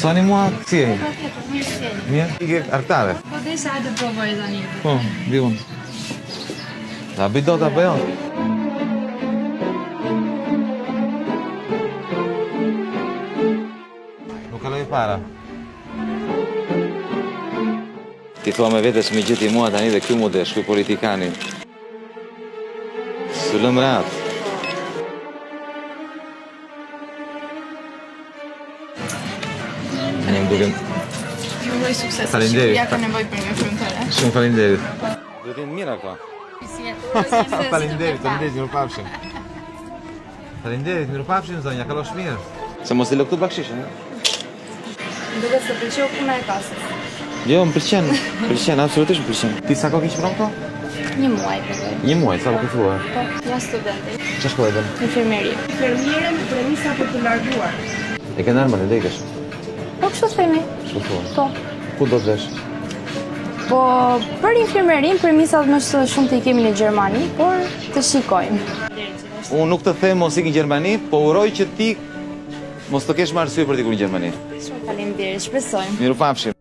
Sani mua si e? Patjetër, mirë si jeni. Mirë, ike artare. Po dhe sa hajde provoj tani. Po, vi unë. Ta bëj dot apo jo? Nuk kaloj para. Ti thua me vete s'mi gjeti mua tani dhe kjo mu desh, kjo politikani. Së lëm ratë. Tani më dukem. Ju uroj sukses. Faleminderit. Ja ka nevojë për një frymëtare. Shumë faleminderit. Do t'jenë mira këto. Faleminderit, Faleminderit, mirupafshim. Faleminderit, mirupafshim zonja, kalosh mirë. Se mos i lë këtu bakshishin, Duket se pëlqeu puna e kasës. Jo, më pëlqen, absolutisht më pëlqen. Ti sa kohë kish pranë këto? Një muaj përvoj. Një muaj, sa po thua? Po, jam studente. Çfarë shkoj bën? Infermieri. Infermiere me premisa për të larguar. E ke ndarë më në dekësh? Po kështu themi. Ç'u thua? Po. Ku do të vesh? Po, për infermerin, premisat më shumë të i kemi në Gjermani, por të shikojmë. Unë nuk të them mos ik në Gjermani, po uroj që ti mos të kesh më arsye për t'ikur në Gjermani. Shumë faleminderit, shpresojmë. Mirupafshim.